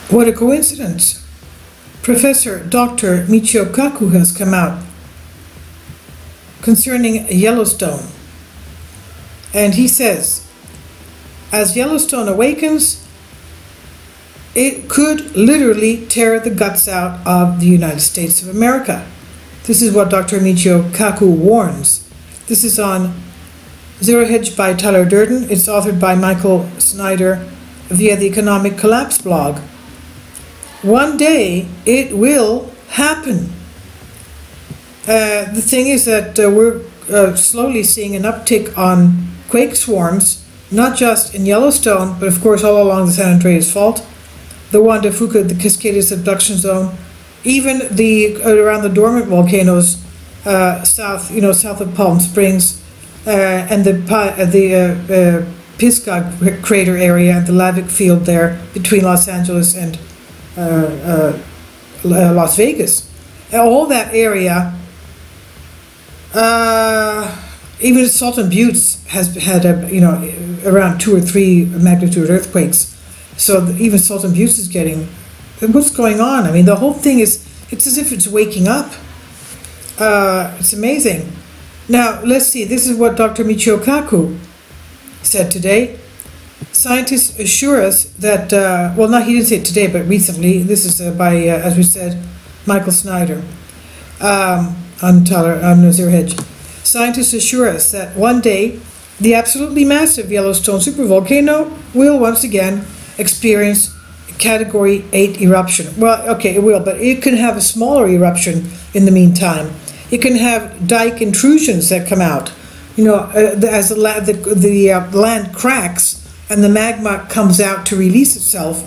What a coincidence. Professor Dr. Michio Kaku has come out concerning Yellowstone. And he says, as Yellowstone awakens, it could literally tear the guts out of the United States of America. This is what Dr. Michio Kaku warns. This is on Zero Hedge by Tyler Durden. It's authored by Michael Snyder via the Economic Collapse blog. One day it will happen. The thing is that we're slowly seeing an uptick on quake swarms, not just in Yellowstone, but of course all along the San Andreas Fault, the Juan de Fuca, the Cascades subduction zone, even around the dormant volcanoes south of Palm Springs, and the Pisgah crater area and the lavic field there between Los Angeles and Las Vegas. All that area, even Salton Buttes has had around 2 or 3 magnitude earthquakes. So even Salton Buttes is getting. What's going on? I mean, the whole thing it's as if it's waking up. It's amazing. Now, let's see. This is what Dr. Michio Kaku said today. Scientists assure us that, he didn't say it today, but recently. This is by, as we said, Michael Snyder on Zero Hedge. Scientists assure us that one day the absolutely massive Yellowstone supervolcano will once again experience Category 8 eruption. Well, okay, it will, but it can have a smaller eruption in the meantime. It can have dike intrusions that come out. As the land cracks and the magma comes out to release itself,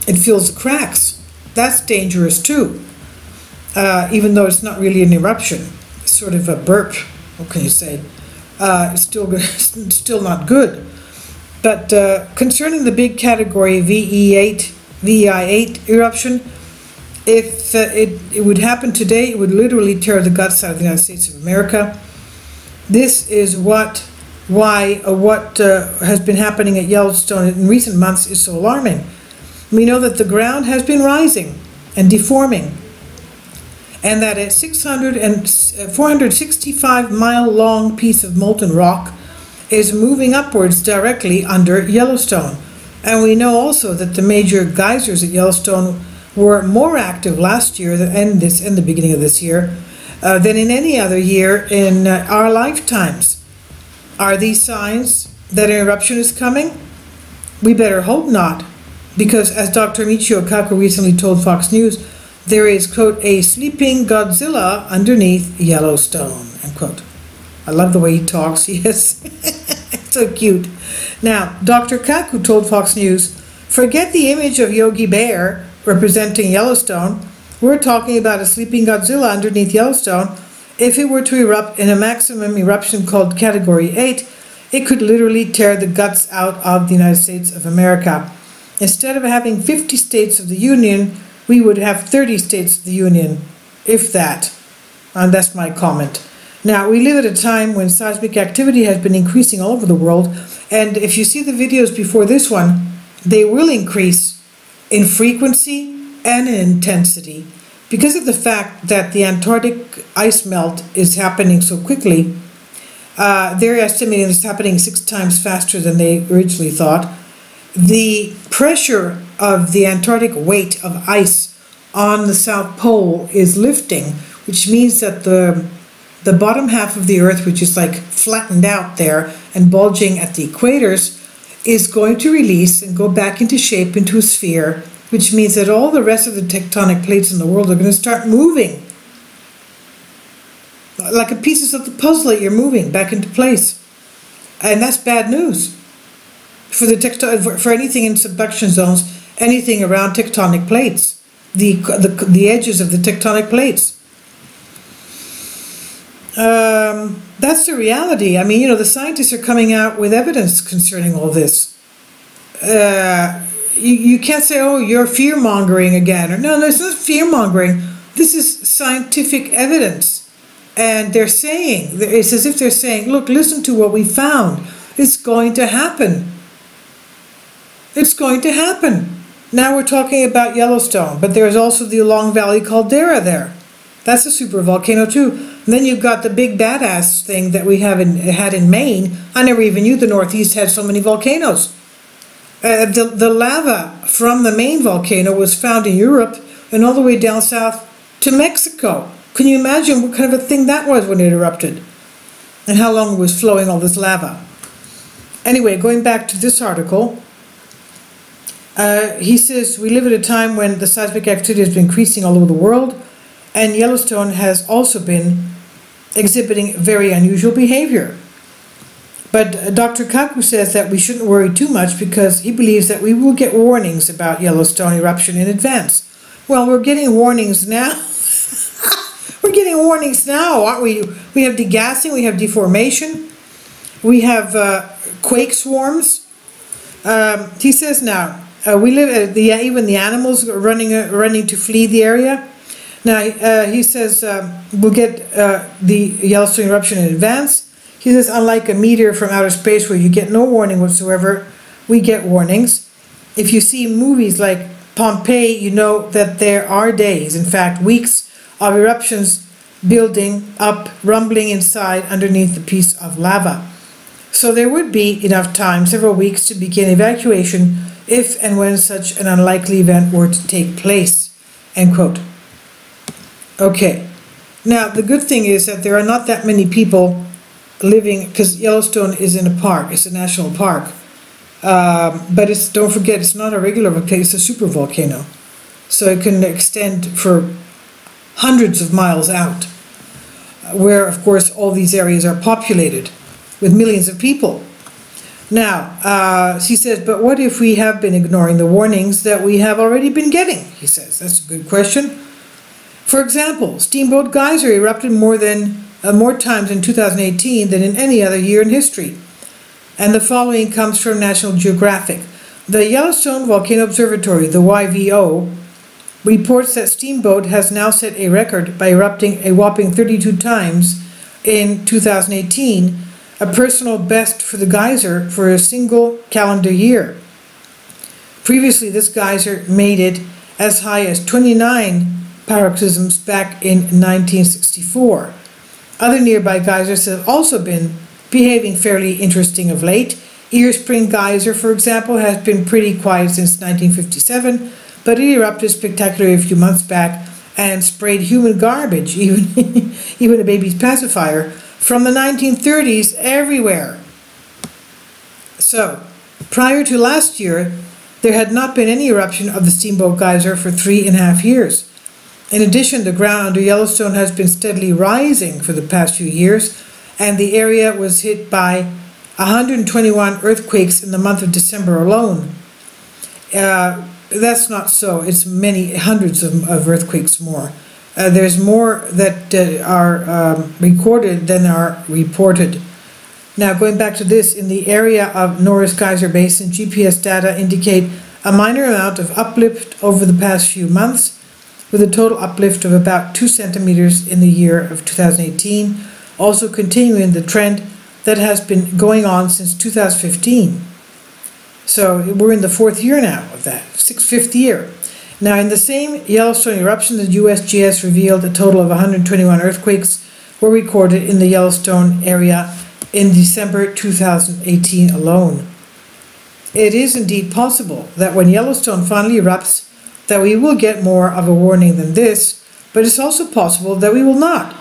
it fills the cracks. That's dangerous too, even though it's not really an eruption. It's sort of a burp. What can you say? It's still not good. But concerning the big Category VI8 eruption, if it would happen today, it would literally tear the guts out of the United States of America. This is what has been happening at Yellowstone in recent months is so alarming. We know that the ground has been rising and deforming, and that a 465-mile-long piece of molten rock is moving upwards directly under Yellowstone. And we know also that the major geysers at Yellowstone were more active last year and the beginning of this year than in any other year in our lifetimes. Are these signs that an eruption is coming? We better hope not, because as Dr. Michio Kaku recently told Fox News, there is, quote, a sleeping Godzilla underneath Yellowstone, end quote. I love the way he talks. He is so cute. Now, Dr. Kaku told Fox News, forget the image of Yogi Bear representing Yellowstone. We're talking about a sleeping Godzilla underneath Yellowstone. If it were to erupt in a maximum eruption called Category 8, it could literally tear the guts out of the United States of America. Instead of having 50 states of the Union, we would have 30 states of the Union, if that. And that's my comment. Now, we live at a time when seismic activity has been increasing all over the world, and if you see the videos before this one, they will increase in frequency and in intensity because of the fact that the Antarctic ice melt is happening so quickly. They're estimating it's happening 6 times faster than they originally thought. The pressure of the Antarctic weight of ice on the South Pole is lifting, which means that the bottom half of the Earth, which is like flattened out there and bulging at the equators, is going to release and go back into shape into a sphere, which means that all the rest of the tectonic plates in the world are going to start moving. Like the pieces of the puzzle that you're moving back into place. And that's bad news for for anything in subduction zones, anything around tectonic plates, the edges of the tectonic plates. That's the reality. I mean, the scientists are coming out with evidence concerning all this. You can't say, oh, you're fear-mongering again. Or, no, it's not fear-mongering. This is scientific evidence. And they're saying, it's as if they're saying, look, listen to what we found. It's going to happen. It's going to happen. Now we're talking about Yellowstone, but there's also the Long Valley caldera there. That's a supervolcano too. And then you've got the big badass thing that we had in Maine. I never even knew the Northeast had so many volcanoes. The lava from the main volcano was found in Europe and all the way down south to Mexico. Can you imagine what kind of a thing that was when it erupted? And how long it was flowing all this lava? Anyway, going back to this article, he says, we live at a time when the seismic activity has been increasing all over the world, and Yellowstone has also been exhibiting very unusual behavior. But Dr. Kaku says that we shouldn't worry too much because he believes that we will get warnings about Yellowstone eruption in advance. Well, we're getting warnings now. We're getting warnings now, aren't we? We have degassing, we have deformation, we have quake swarms. He says now, we live even the animals are running to flee the area. Now he says we'll get the Yellowstone eruption in advance. He says, unlike a meteor from outer space where you get no warning whatsoever, we get warnings. If you see movies like Pompeii, you know that there are days, in fact weeks, of eruptions building up, rumbling inside underneath the piece of lava. So there would be enough time, several weeks, to begin evacuation if and when such an unlikely event were to take place. End quote. Okay. Now, the good thing is that there are not that many people living, because Yellowstone is in a park, it's a national park. But don't forget, it's not a regular volcano, it's a supervolcano. So it can extend for hundreds of miles out, where, of course, all these areas are populated with millions of people. Now, he says, but what if we have been ignoring the warnings that we have already been getting? He says, that's a good question. For example, Steamboat Geyser erupted more times in 2018 than in any other year in history. And the following comes from National Geographic. The Yellowstone Volcano Observatory, the YVO, reports that Steamboat has now set a record by erupting a whopping 32 times in 2018, a personal best for the geyser for a single calendar year. Previously, this geyser made it as high as 29 paroxysms back in 1964. Other nearby geysers have also been behaving fairly interesting of late. Ear Spring Geyser, for example, has been pretty quiet since 1957, but it erupted spectacularly a few months back and sprayed human garbage, even a baby's pacifier, from the 1930s everywhere. So, prior to last year, there had not been any eruption of the Steamboat Geyser for 3.5 years. In addition, the ground under Yellowstone has been steadily rising for the past few years, and the area was hit by 121 earthquakes in the month of December alone. That's not so. It's many hundreds of earthquakes more. There's more that are recorded than are reported. Now, going back to this, in the area of Norris Geyser Basin, GPS data indicate a minor amount of uplift over the past few months, with a total uplift of about 2 centimeters in the year of 2018, also continuing the trend that has been going on since 2015. So we're in the 4th year now of that, 5th year. Now, in the same Yellowstone eruption, the USGS revealed a total of 121 earthquakes were recorded in the Yellowstone area in December 2018 alone. It is indeed possible that when Yellowstone finally erupts, that we will get more of a warning than this, but it's also possible that we will not.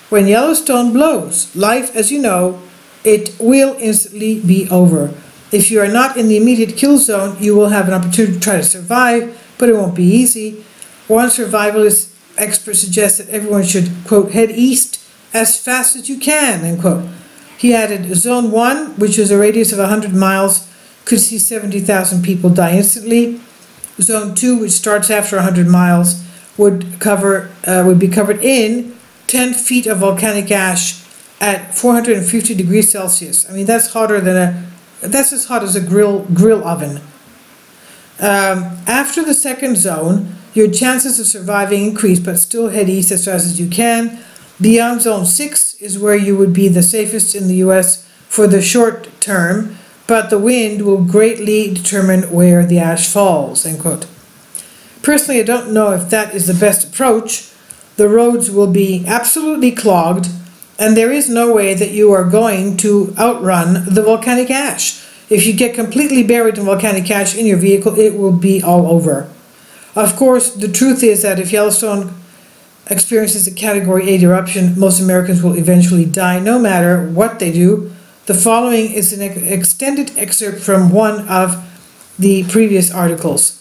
When Yellowstone blows, life, as you know, it will instantly be over. If you are not in the immediate kill zone, you will have an opportunity to try to survive, but it won't be easy. One survivalist expert suggests that everyone should, quote, head east as fast as you can, end quote. He added, Zone 1, which is a radius of 100 miles, could see 70,000 people die instantly. Zone 2, which starts after 100 miles, would be covered in 10 feet of volcanic ash at 450 degrees Celsius. I mean, that's as hot as a grill oven. After the second zone, your chances of surviving increase, but still head east as fast as you can. Beyond Zone 6 is where you would be the safest in the U.S. for the short term, but the wind will greatly determine where the ash falls, end quote. Personally, I don't know if that is the best approach. The roads will be absolutely clogged, and there is no way that you are going to outrun the volcanic ash. If you get completely buried in volcanic ash in your vehicle, it will be all over. Of course, the truth is that if Yellowstone experiences a Category 8 eruption, most Americans will eventually die no matter what they do. The following is an extended excerpt from one of the previous articles.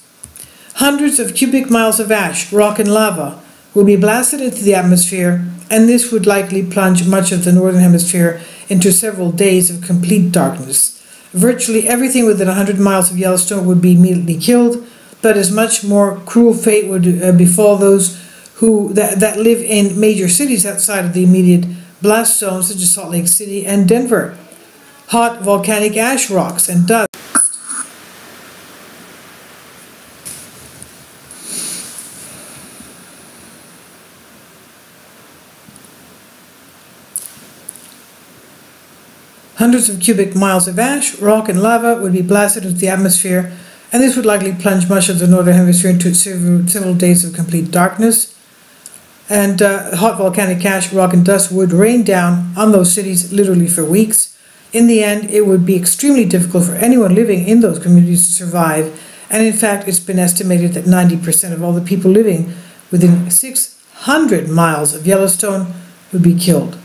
Hundreds of cubic miles of ash, rock and lava will be blasted into the atmosphere, and this would likely plunge much of the northern hemisphere into several days of complete darkness. Virtually everything within 100 miles of Yellowstone would be immediately killed, but as much more cruel fate would befall those that live in major cities outside of the immediate blast zones, such as Salt Lake City and Denver. Hot volcanic ash rocks and dust. Hundreds of cubic miles of ash, rock, and lava would be blasted into the atmosphere, and this would likely plunge much of the northern hemisphere into several days of complete darkness. And hot volcanic ash, rock, and dust would rain down on those cities literally for weeks. In the end, it would be extremely difficult for anyone living in those communities to survive, and in fact, it's been estimated that 90% of all the people living within 600 miles of Yellowstone would be killed.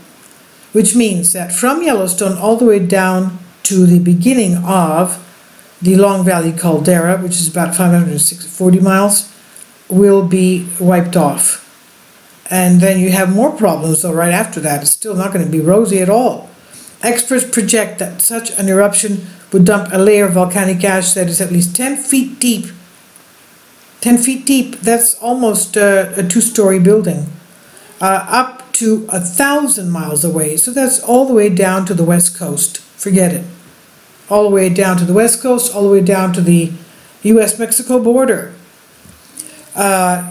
Which means that from Yellowstone all the way down to the beginning of the Long Valley Caldera, which is about 540 miles, will be wiped off. And then you have more problems, though, right after that. It's still not going to be rosy at all. Experts project that such an eruption would dump a layer of volcanic ash that is at least 10 feet deep. 10 feet deep, that's almost a two-story building. Up to 1,000 miles away. So that's all the way down to the west coast. Forget it. All the way down to the west coast, all the way down to the US-Mexico border. 10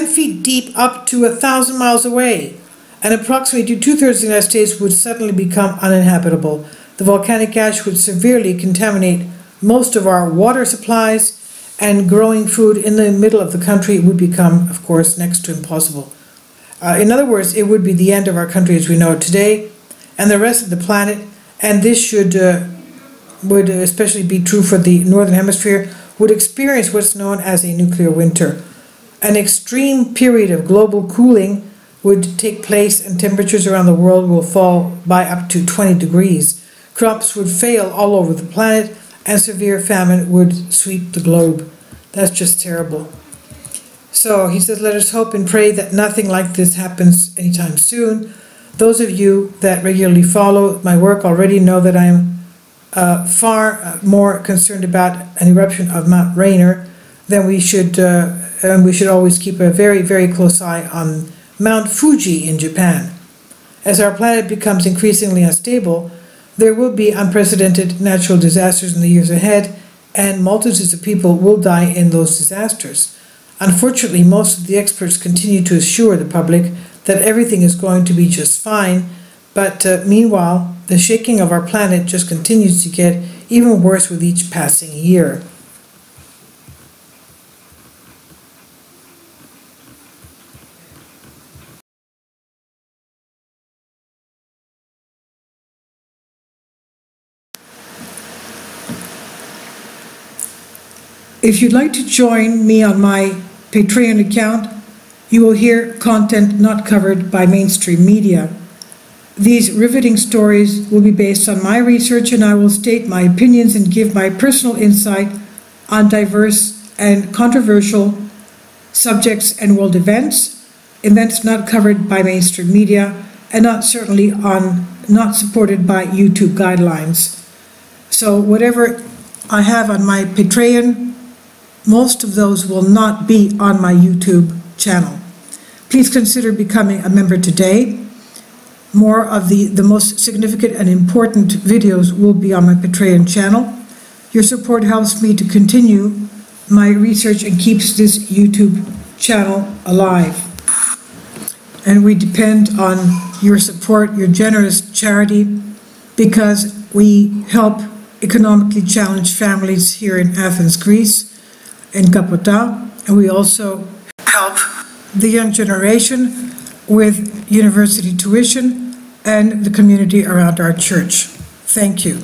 feet deep up to 1,000 miles away. And approximately two-thirds of the United States would suddenly become uninhabitable. The volcanic ash would severely contaminate most of our water supplies, and growing food in the middle of the country would become, of course, next to impossible. In other words, it would be the end of our country as we know it today, and the rest of the planet, and this would especially be true for the northern hemisphere, would experience what's known as a nuclear winter. An extreme period of global cooling would take place, and temperatures around the world will fall by up to 20 degrees. Crops would fail all over the planet, and severe famine would sweep the globe. That's just terrible. So he says, let us hope and pray that nothing like this happens anytime soon. Those of you that regularly follow my work already know that I am far more concerned about an eruption of Mount Rainier than we should, and we should always keep a very, very close eye on Mount Fuji in Japan. As our planet becomes increasingly unstable, there will be unprecedented natural disasters in the years ahead, and multitudes of people will die in those disasters. Unfortunately, most of the experts continue to assure the public that everything is going to be just fine, but meanwhile, the shaking of our planet just continues to get even worse with each passing year. If you'd like to join me on my Patreon account, you will hear content not covered by mainstream media. These riveting stories will be based on my research, and I will state my opinions and give my personal insight on diverse and controversial subjects and world events not covered by mainstream media, and not supported by YouTube guidelines. So whatever I have on my Patreon, most of those will not be on my YouTube channel. Please consider becoming a member today. More of the most significant and important videos will be on my Patreon channel. Your support helps me to continue my research and keeps this YouTube channel alive. And we depend on your support, your generous charity, because we help economically challenged families here in Athens, Greece, in Capota, and we also help the young generation with university tuition and the community around our church. Thank you.